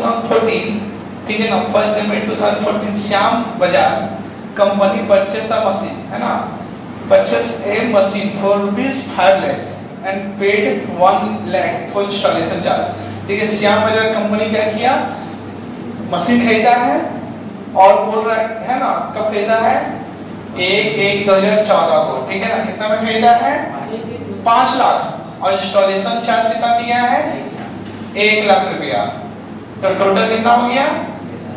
2014, ठीक है ना, 1 जनवरी 2014 श्याम बजाज कंपनी परचेस अ मशीन, है ना, purchase A machine for ₹5 lakhs and paid 1 lakh for installation charge. ठीक है, श्याम बजाज कंपनी क्या किया, मशीन खरीदा है और बोल रहा है ना, कब खरीदा है, 1/1/2014 को, ठीक है ना, कितना में खरीदा है, 5 लाख, और इंस्टॉलेशन चार्ज कितना दिया है, 1 लाख रुपया, तो टोटल कितना हो गया,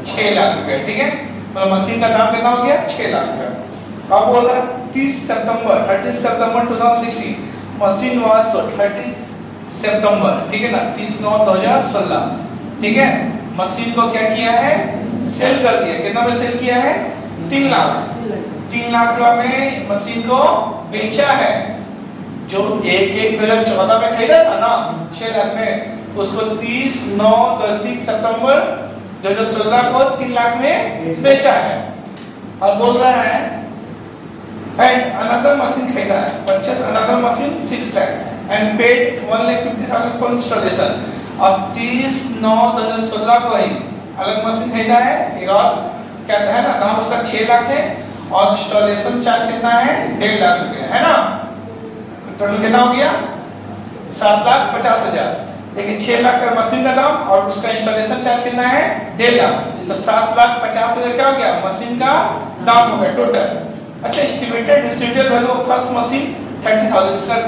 6 लाख रुपया। ठीक है, तो मशीन का दाम कितना हो गया, 6 लाख रुपया। अब बोल रहा है 30 सितंबर 2016 मशीन वाज 30 सितंबर, ठीक है ना, 30/9/2016, ठीक है, मशीन को क्या किया है, सेल कर दिया। कितना में सेल किया है, 3 लाख रुपया में मशीन को बेचा है। जो 1/1/2014 में खरीदा था ना 6 लाख में, उसको 30 सितंबर 2016 को 3 लाख में बेचा है। अब बोल रहा है एंड अनदर मशीन खरीदा है, purchase another machine 6 lakh and paid 1,50,000 for installation. और 30/9/2016 को ही अलग मशीन खरीदा है, एक और क्या है ना, दाम उसका 6 लाख है और इंस्टॉलेशन चार्ज कितना है, 1.5 लाख रुपया, है ना, टोटल कितना हो गया, 7,50,000। लेकिन 6 लाख का मशीन का दाम और उसका इंस्टॉलेशन चार्ज कितना है, 1.5 लाख, तो 7,50,000 क्या हो गया, मशीन का दाम हो गया टोटल। अच्छा, estimated residual value of first machine 30,000, sir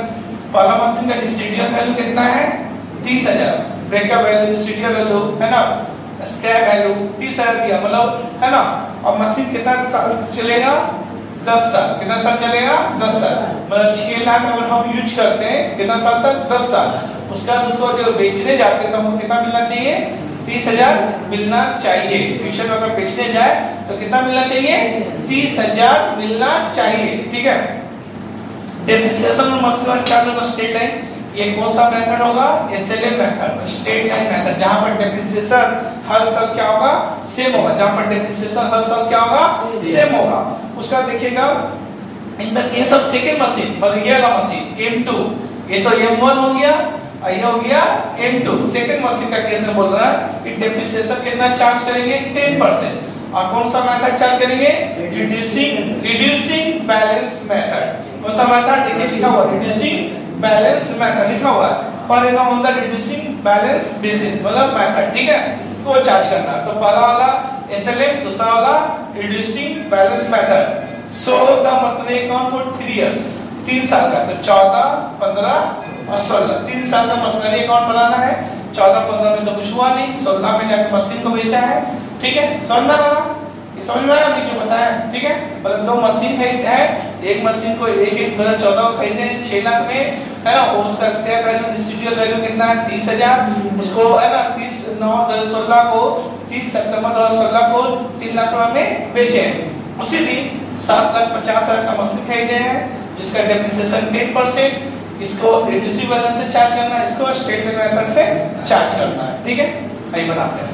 पहला मशीन का रेसिडुअल वैल्यू कितना है, 30,000, ब्रेकअप वैल्यू, रेसिडुअल वैल्यू, है ना, स्क्रैप वैल्यू 30,000 दिया, मतलब है ना। और मशीन कितना साल चलेगा, 10 साल। कितना साल चलेगा, 10 साल, मतलब 6 लाख अगर हम यूज करते हैं कितना साल तक, 10 साल। उसका उसको जो बेचने जाते हैं तो हमको कितना मिलना चाहिए, 30,000 मिलना चाहिए। फ्यूचर में अगर बेचने जाए तो कितना मिलना चाहिए, 30,000 मिलना चाहिए। ठीक है, डेप्रिसिएशन और मशीन चार्ज का स्टेट लाइन, ये कौन सा मेथड होगा, SLM method, state line method, जहां पर डेप्रिसिएशन हर साल क्या होगा, सेम होगा, जहां पर डेप्रिसिएशन हर साल क्या होगा, सेम होगा। उसका देखिएगा in the case of second machine, मतलब ये वाला मशीन M2, ये तो M1 हो गया, ये हो गया M2। सेकंड मशीन का केस में बोल रहा है कि डेप्रिसिएशन कितना चार्ज करेंगे, 10%। और कौन सा मेथड चार्ज करेंगे, रिड्यूसिंग बैलेंस मेथड। कौन सा मेथड, देखिए लिखा हुआ रिड्यूसिंग बैलेंस मेथड लिखा हुआ है, पर in on the reducing balance basis, मतलब मेथड, ठीक है, तो चार्ज करना। तो पहला वाला एसएलएम, दूसरा वाला reducing balance method. So the machinery account for 3 years, 3 साल का, तो 14, 15 और 16, 3 साल का मशीनरी अकाउंट बनाना है। 14-15 में तो कुछ हुआ नहीं, 16 में जाकर मशीन को बेचा है। ठीक है, समझ में आ रहा, ये समझ में आया नहीं जो बताया, ठीक है। मतलब 2 मशीन खरीदे हैं, एक मशीन को 1/1/2014 को खरीदे 6 लाख में, है ना, और उसका स्क्रैप वैल्यू, रेसिडुअल वैल्यू कितना है, 30,000, उसको है ना 30/9/2016 को 30 सितंबर 2016 को 3 लाख रुपए में बेचे। उसी दिन 7,50,000 का मशीन खरीदे हैं जिसका डेप्रिसिएशन 10%, इसको रिड्यूसिबल बैलेंस से चार्ज करना है, इसको स्टेट लाइन मेथड से चार्ज करना है। ठीक है, आइए बनाते हैं।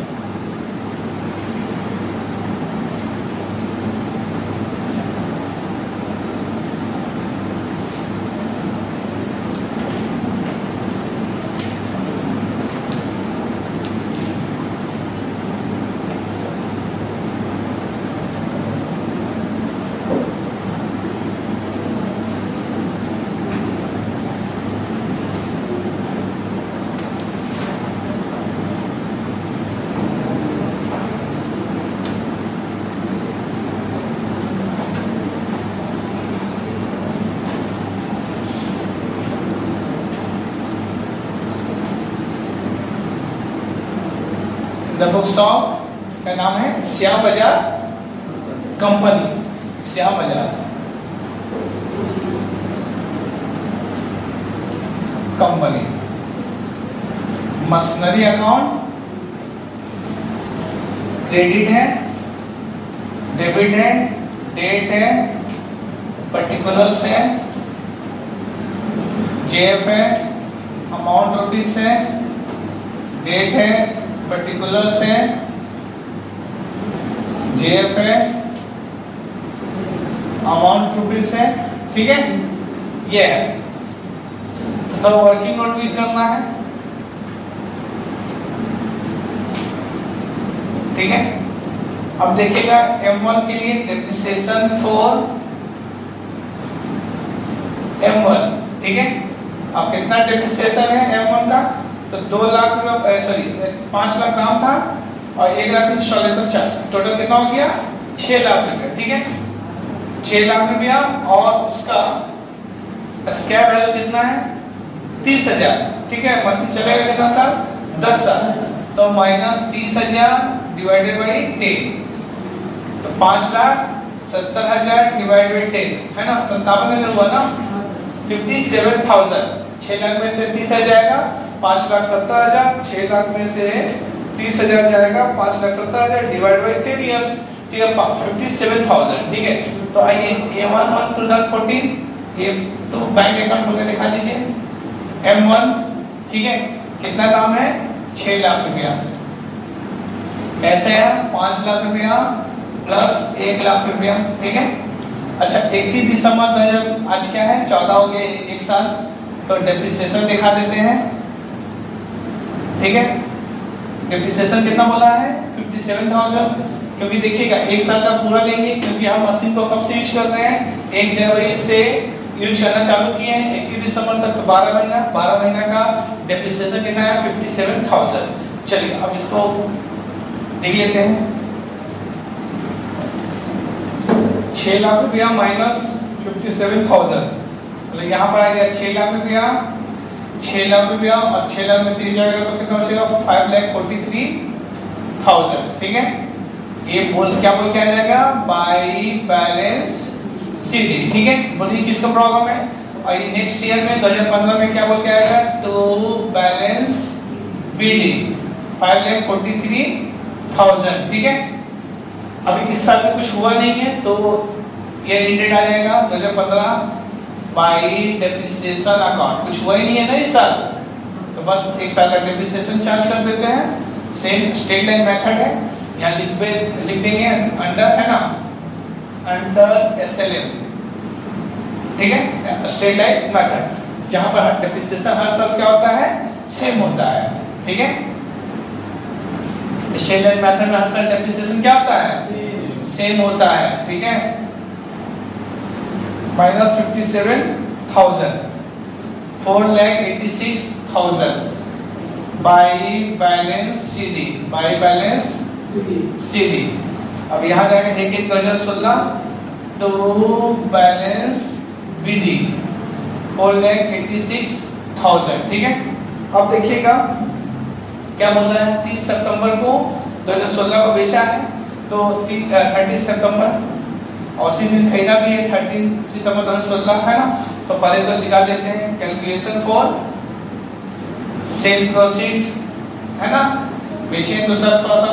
द बुक्स ऑफ का नाम है Shyam Bajaj company, Shyam Bajaj company. Machinery account credit है, डेबिट है, डेट है, पर्टिकुलर्स है, जेएफ है, अमाउंट रुपीस है, डेट है, पर्टिकुलर्स है, जेएफ है, अमाउंट रुपीस है। ठीक है, ये है। तो थोड़ा वर्किंग नोट भी करना है। ठीक है। अब देखिएगा M1 के लिए डेप्रिसिएशन फॉर M1, ठीक है। अब कितना डेप्रिसिएशन है M1 का, तो 2 लाख रुपए, सॉरी 5 लाख दाम था और 1 लाख इंस्टॉलेशन चार्ज, टोटल कितना हो गया 6 लाख रुपए, ठीक है। 6 लाख रुपया और उसका स्क्रैप वैल्यू कितना है 30,000, ठीक है। मशीन चलेगा कितना साल 10 साल, तो माइनस 30,000 डिवाइडेड बाई 10, तो 5,70,000 डिवाइडेड बाई 10 है ना, 57,000 हुआ ना, 57,000। 6 लाख में से 30,000 जाएगा, 5,70,000, 6 लाख में से 30,000 जाएगा, 5,70,000 डिवाइड बाई 10 इयर्स, ठीक है 57,000, ठीक है। तो आइए A11 2014 ये तो बैंक अकाउंट होकर दिखा दीजिए। M1, ठीक है, कितना दाम है 6 लाख रुपया, कैसे है 5 लाख रुपया प्लस 1 लाख रुपया, ठीक है। अच्छा 31 दिसंबर 2000 आज क्या है 14 हो गए, 1 साल, तो डेप्रिसिएशन दिखा देते हैं, ठीक है। डेप्रिसिएशन कितना बोला है 57,000, क्योंकि देखिएगा 1 साल का पूरा लेंगे, क्योंकि हम मशीन को कब से यूज कर रहे हैं 1 जनवरी से यूज करना चालू किए हैं, 31 दिसंबर तक 12 महीना का डेप्रिसिएशन कितना है 57,000। चलिए अब इसको देख लेते हैं। 6 लाख रुपया माइनस 57,000, मतलब यहाँ पर आ गया 6 लाख रुपया, 6 लाख रुपया और 6 लाख में से जाएगा तो कितना बचेगा 5,43,000, ठीक है। ये क्या बोल के आ जाएगा बाई बैलेंस CD, ठीक है। बोलिए किसका प्रॉब्लम है, और ये नेक्स्ट ईयर में 2015 में क्या बोल के आएगा टू बैलेंस BD 5,43,000, ठीक है। अभी इस साल में कुछ हुआ नहीं है तो ये इंडेड आ जाएगा 2015 बाई डेप्रिसिएशन अकाउंट, कुछ हुआ ही नहीं है ना इस साल, तो बस 1 साल का डेप्रिसिएशन चार्ज कर देते हैं। सेम स्ट्रेट लाइन मेथड है, यहाँ लिख देंगे अंडर, है ना, अंडर SLM, ठीक है, स्ट्रेट लाइन मेथड, जहां पर डेप्रिसिएशन हर साल क्या होता है सेम होता है, ठीक है। स्ट्रेट लाइन मेथड में हर साल डेप्रिसिएशन क्या होता है सेम होता है, ठीक है। Minus 57,000, 4,86,000 by balance CD। अब यहाँ जाएगा 1/1/2016 तो बैलेंस BD 4,86,000, ठीक है। अब देखिएगा क्या बोल रहा है 30 सितंबर को 2016 को बेचा है, तो 30 सितंबर और उसी दिन खरीदा भी है 13 सितंबर 2016, है ना। तो पहले तो निकाल लेते हैं कैलकुलेशन फॉर सेल प्रोसीड्स, है ना, बेचे तो सर थोड़ा सा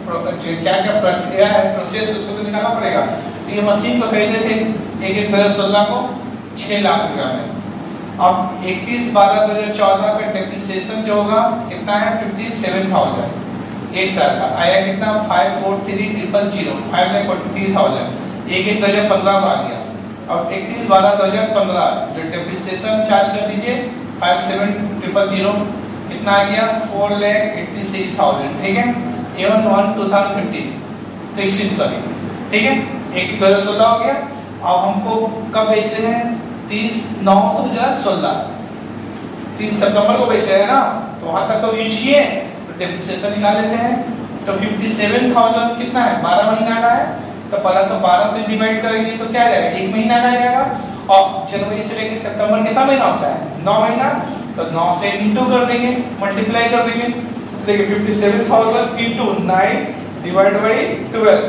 क्या प्रक्रिया है प्रोसेस उसको तो निकालना पड़ेगा। तो ये मशीन को खरीदे थे 1/1/2016 को 6 लाख रुपया में। अब 31/12/2014 का डेप्रिसिएशन जो होगा कितना है 57,000, 1 साल का आया कितना 543,000, 5,43,000, 1/1/2015 को आ गया। अब 31/12/2015 जो डेप्रिसिएशन चार्ज कर दीजिए 57,000 कितना आ गया 4,86,000, ठीक है। A11 2015 सॉरी, ठीक है, 1/2016 हो गया। अब हमको कब बेच रहे हैं 30/9/2016, 30 सितंबर को बेच रहे हैं ना, तो वहां तक तो यूज किए, तो डेप्रिसिएशन निकाल लेते हैं। तो 57,000 कितना है 12 महीना का है, तो पहला तो 12 से डिवाइड करेंगे तो क्या जाएगा 1 महीना का जाएगा, और जनवरी से लेकर सितंबर कितना महीना होता है 9 महीना, तो 9 से इंटू कर देंगे, मल्टीप्लाई कर देंगे। देखिए 57,000 इंटू 9 डिवाइड बाई 12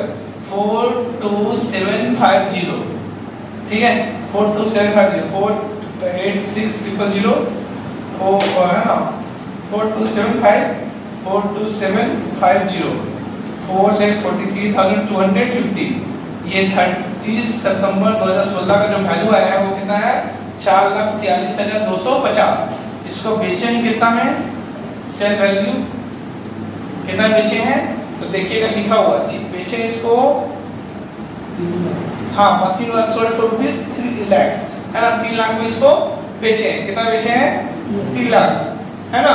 42750, ठीक है 42750, 486,000 है ना 42750 4,43,250। ये 30 सितंबर 2016 का जो वैल्यू आया है वो कितना है 4,43,250। इसको बेचे हैं कितना में सेल वैल्यू कितना बेचे हैं, तो देखिएगा लिखा हुआ बेचे इसको, हाँ machine was sold for ₹3 lakh, है ना, 3 लाख में इसको बेचे हैं। कितना बेचे हैं 3 लाख, है ना,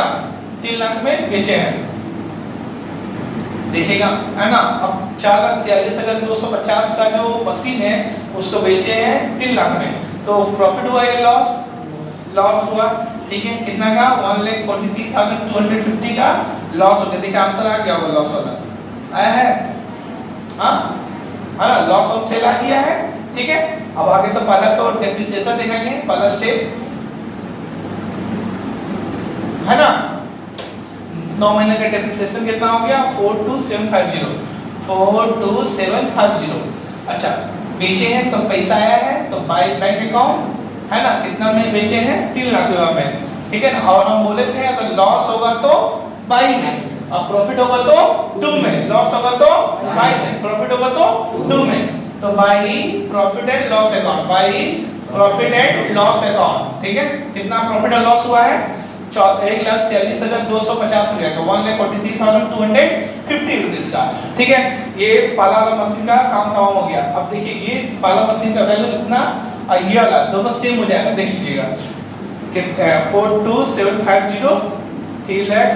3 लाख में बेचे हैं। देखिएगा, है ना। अब 4,43,250 का जो मशीन है उसको बेचे हैं 3 लाख में, तो प्रॉफिट हुआ या लॉस हुआ? ठीक है, कितना का? 1,43,250 का लॉस हो गया। देखिए आंसर आ गया होगा, लॉस वाला आया है, हाँ है ना, लॉस ऑफ सेल आ गया है। ठीक है, अब आगे तो पहला तो डेप्रिसिएशन देखेंगे, पहला स्टेप है ना। 9 महीने का डेप्रिसिएशन कितना हो गया? 42750, 42750। अच्छा, बेचे हैं तो पैसा आया है, तो बाय बैंक अकाउंट है ना, कितना में बेचे हैं? 3 लाख रुपए में। ठीक है ना, और हम बोले थे अगर लॉस होगा तो बाई में, और प्रॉफिट होगा तो 2 में। लॉस होगा तो बाई में, प्रॉफिट होगा तो 2 में। तो by profit and loss account, by profit and loss account. ठीक है, कितना प्रॉफिट और लॉस हुआ है? 1,43,250 रुपया का, 1,43,250 रुपीस का। ठीक है, ये पाला वाला मशीन का काम हो गया। अब देखिए ये पाला मशीन का वैल्यू कितना, ये वाला दोनों सेम हो जाएगा, देख लीजिएगा। 42750, 3 लाख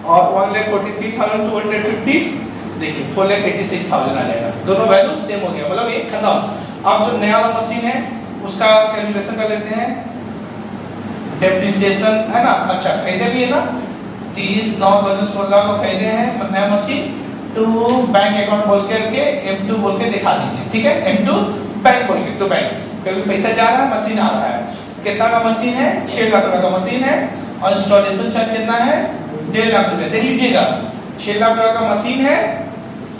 और 1,43,250, देखिए 4,86,000 आ जाएगा। दोनों वैल्यू सेम हो गया, मतलब एक खत्म। अब जो नया वाला मशीन है उसका कैलकुलेशन कर लेते हैं। डेप्रिसिएशन है ना, अच्छा खरीदे भी है ना, 30/9/2016 को खरीदे हैं नया मशीन। टू बैंक अकाउंट बोल करके M2 बोल के दिखा दीजिए। ठीक है, M2 बैंक बोल के, तो बैंक क्योंकि पैसा जा रहा है, मशीन आ रहा है। कितना का मशीन है? 6 लाख रुपए का मशीन है, और इंस्टॉलेशन चार्ज कितना है? 1.5 लाख रुपए। देख लीजिएगा, 6 लाख रुपए का मशीन है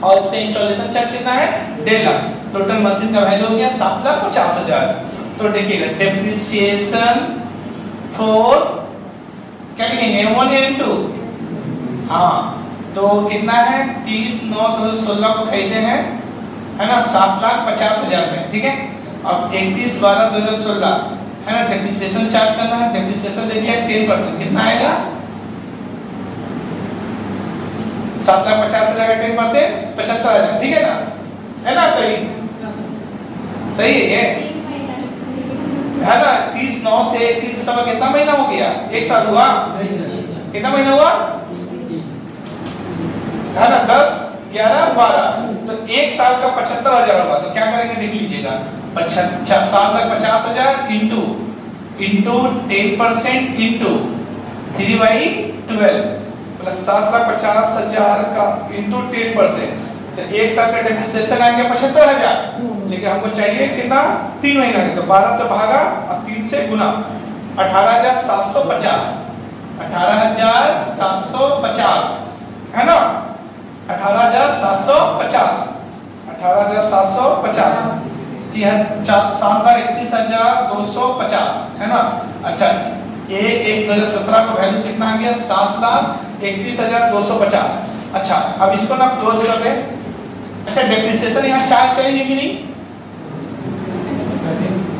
और इसका इंस्टॉलेशन चार्ज कितना है? 1.5 लाख। टोटल मशीन का वैल्यू हो गया 7,50,000। तो देखिएगा डेप्रिसिएशन फॉर क्या लिखेंगे? M1 या M2? हाँ, तो कितना है? 30/9/2016 को खरीदे हैं, है ना, 7,50,000 में। ठीक है, अब 31/12/2016 है ना, डेप्रिसिएशन चार्ज करना है। डेप्रिसिएशन दे दिया 10%, कितना आएगा? 7,50,000 का 10% 75,000। ठीक है ना, है ना, सही सही है ना। 30/9 से 31 दिसंबर कितना महीना हो गया? 1 साल हुआ? कितना महीना हुआ है ना? 10, 11, 12, तो 1 साल का 75,000 होगा। तो क्या करेंगे देख लीजिएगा, 7,50,000 इंटू 10% इंटू 3/12 प्लस 7,50,000 का इंटू 10%, तो 1 साल का डेप्रिसिएशन आ गया 75,000। लेकिन हमको चाहिए कितना? 3 महीना का, तो 12 से भागा और 3 से गुना, 18,750, 18,750 है ना, 18,750, 18,750, 7,31,250 है ना। अच्छा, 1/1/2017 का वैल्यू कितना आ गया? 7,31,250। अच्छा, अब इसको ना क्लोज कर दे। अच्छा, डेप्रिसिएशन यहाँ चार्ज करेंगे कि नहीं?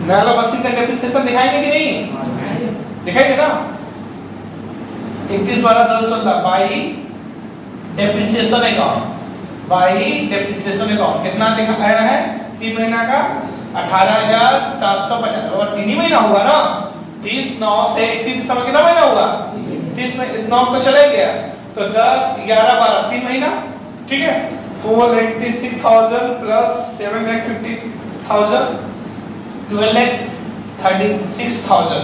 नया वाला मशीन का डेप्रिसिएशन दिखाएंगे कि नहीं? दिखाएंगे ना। 31/12/2016 by depreciation account, by depreciation account कितना दिखा आया है? 3 महीना का 18,750, और 3 ही महीना हुआ ना। 30/9 से 31 दिसंबर कितना महीना हुआ? 30 में 9 तो चला गया, तो 10, 11, 12 3 महीना। ठीक है, 4,86,000 प्लस 7,50,000, 12,36,000,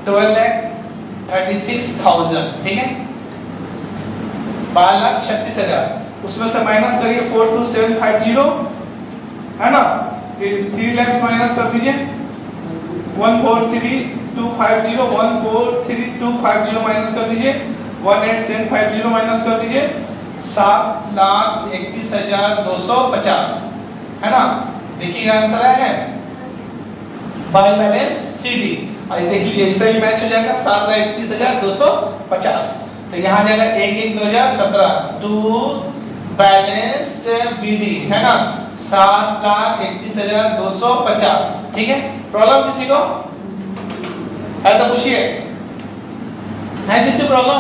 12,36,000। ठीक है, 12,36,000 उसमें से माइनस करिए 42750 है ना, 3 लाख माइनस कर दीजिए, 143,250, 143,250 माइनस कर दीजिए, 18,750 माइनस कर दीजिए, 7,31,250 है ना। देखिए आंसर है बाय बैलेंस CD, और देख लीजिए इससे भी मैच हो जाएगा 7,31,250। तो यहाँ जाएगा 1/1/2017 टू बैलेंस BD है ना, 7,31,250। ठीक है, प्रॉब्लम किसी को है तो पूछिए, है किसी प्रॉब्लम?